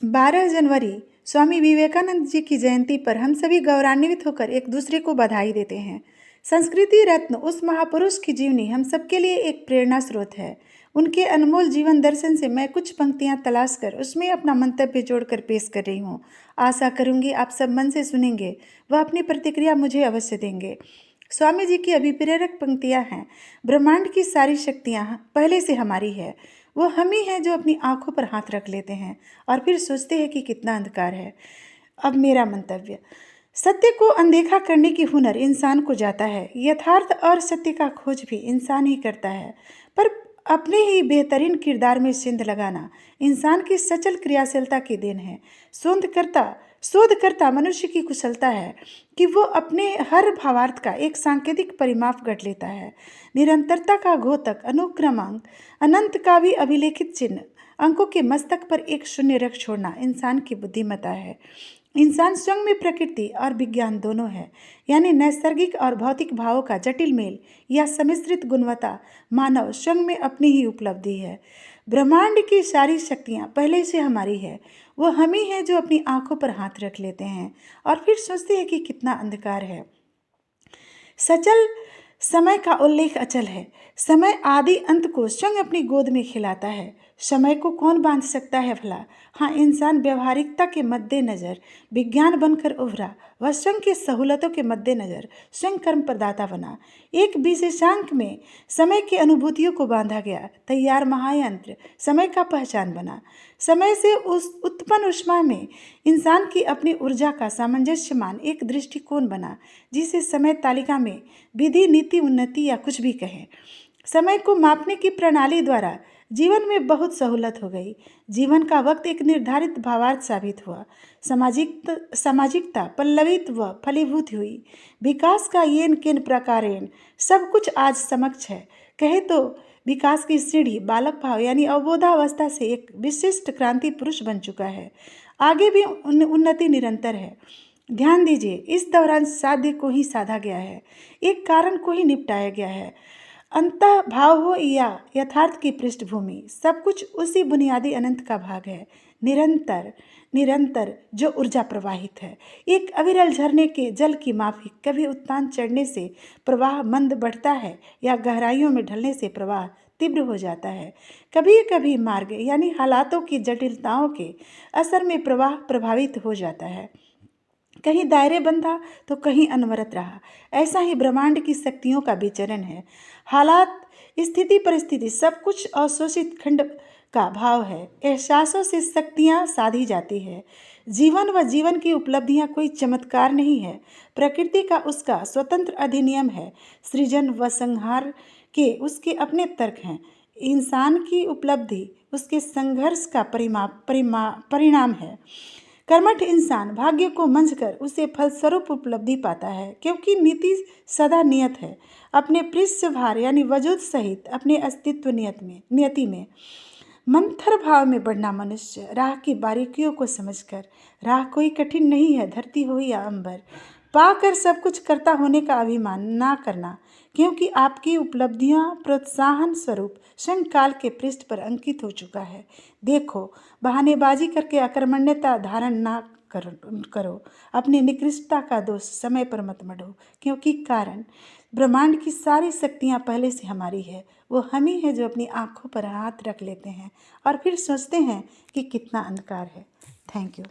12 जनवरी स्वामी विवेकानंद जी की जयंती पर हम सभी गौरवान्वित होकर एक दूसरे को बधाई देते हैं। संस्कृति रत्न उस महापुरुष की जीवनी हम सबके लिए एक प्रेरणा स्रोत है। उनके अनमोल जीवन दर्शन से मैं कुछ पंक्तियां तलाश कर उसमें अपना मंतव्य जोड़कर पेश कर रही हूँ। आशा करूँगी आप सब मन से सुनेंगे व अपनी प्रतिक्रिया मुझे अवश्य देंगे। स्वामी जी की अभिप्रेरक पंक्तियां हैं, ब्रह्मांड की सारी शक्तियां पहले से हमारी है। वो हम ही हैं जो अपनी आंखों पर हाथ रख लेते हैं और फिर सोचते हैं कि कितना अंधकार है। अब मेरा मंतव्य, सत्य को अनदेखा करने की हुनर इंसान को जाता है। यथार्थ और सत्य का खोज भी इंसान ही करता है, पर अपने ही बेहतरीन किरदार में सिंध लगाना इंसान की सचल क्रियाशीलता की देन है। शोधकर्ता मनुष्य की कुशलता है कि वो अपने हर भावार्थ का एक सांकेतिक परिमाप गढ़ लेता है। निरंतरता का घोतक अनुक्रमांक, अनंत का भी अभिलेखित चिन्ह, अंकों के मस्तक पर एक शून्य रख छोड़ना इंसान की बुद्धिमत्ता है। इंसान स्वयं में प्रकृति और विज्ञान दोनों है, यानी नैसर्गिक और भौतिक भावों का जटिल मेल या सम्मिश्रित गुणवत्ता मानव स्वयं में अपनी ही उपलब्धि है। ब्रह्मांड की सारी शक्तियाँ पहले से हमारी है। वो हम ही हैं जो अपनी आंखों पर हाथ रख लेते हैं और फिर सोचते हैं कि कितना अंधकार है। सचल समय का उल्लेख अचल है। समय आदि अंत को स्वयं अपनी गोद में खिलाता है। समय को कौन बांध सकता है भला? हाँ, इंसान व्यवहारिकता के मद्देनजर विज्ञान बनकर उभरा, वह स्वयं की सहूलतों के मद्देनजर स्वयं कर्म प्रदाता बना। एक विशेषांक में समय की अनुभूतियों को बांधा गया तैयार महायंत्र समय का पहचान बना। समय से उस उत्पन्न ऊष्मा में इंसान की अपनी ऊर्जा का सामंजस्यमान एक दृष्टिकोण बना, जिसे समय तालिका में विधि, नीति, उन्नति या कुछ भी कहें। समय को मापने की प्रणाली द्वारा जीवन में बहुत सहूलत हो गई। जीवन का वक्त एक निर्धारित भावार्थ साबित हुआ। सामाजिकता पल्लवित व फलीभूत हुई। विकास का येन केन प्रकारेण सब कुछ आज समक्ष है। कहे तो विकास की सीढ़ी बालक भाव यानी अवबोधावस्था से एक विशिष्ट क्रांति पुरुष बन चुका है। आगे भी उन्नति निरंतर है। ध्यान दीजिए, इस दौरान साध्य को ही साधा गया है, एक कारण को ही निपटाया गया है। अंतः भाव हो या यथार्थ की पृष्ठभूमि, सब कुछ उसी बुनियादी अनंत का भाग है। निरंतर जो ऊर्जा प्रवाहित है, एक अविरल झरने के जल की माफिक। कभी उत्तान चढ़ने से प्रवाह मंद बढ़ता है या गहराइयों में ढलने से प्रवाह तीव्र हो जाता है। कभी कभी मार्ग यानी हालातों की जटिलताओं के असर में प्रवाह प्रभावित हो जाता है। कहीं दायरे बंधा तो कहीं अनवरत रहा। ऐसा ही ब्रह्मांड की शक्तियों का विचरण है। हालात, स्थिति, परिस्थिति सब कुछ अवशोषित खंड का भाव है। एहसासों से शक्तियाँ साधी जाती है। जीवन व जीवन की उपलब्धियाँ कोई चमत्कार नहीं है, प्रकृति का उसका स्वतंत्र अधिनियम है। सृजन व संहार के उसके अपने तर्क हैं। इंसान की उपलब्धि उसके संघर्ष का परिणाम है। कर्मठ इंसान भाग्य को मंझकर उसे फलस्वरूप उपलब्धि पाता है, क्योंकि नीति सदा नियत है, अपने पृष्ठभार यानी वजूद सहित अपने अस्तित्व नियति में। मंथर भाव में बढ़ना मनुष्य राह की बारीकियों को समझकर, राह कोई कठिन नहीं है, धरती हो या अंबर, पाकर सब कुछ करता होने का अभिमान ना करना, क्योंकि आपकी उपलब्धियां प्रोत्साहन स्वरूप स्वयं काल के पृष्ठ पर अंकित हो चुका है। देखो, बहानेबाजी करके अकर्मण्यता धारण ना करो, अपनी निकृष्टता का दोष समय पर मत मढ़ो, क्योंकि कारण ब्रह्मांड की सारी शक्तियाँ पहले से हमारी है। वो हम ही हैं जो अपनी आंखों पर हाथ रख लेते हैं और फिर सोचते हैं कि कितना अंधकार है। Thank you.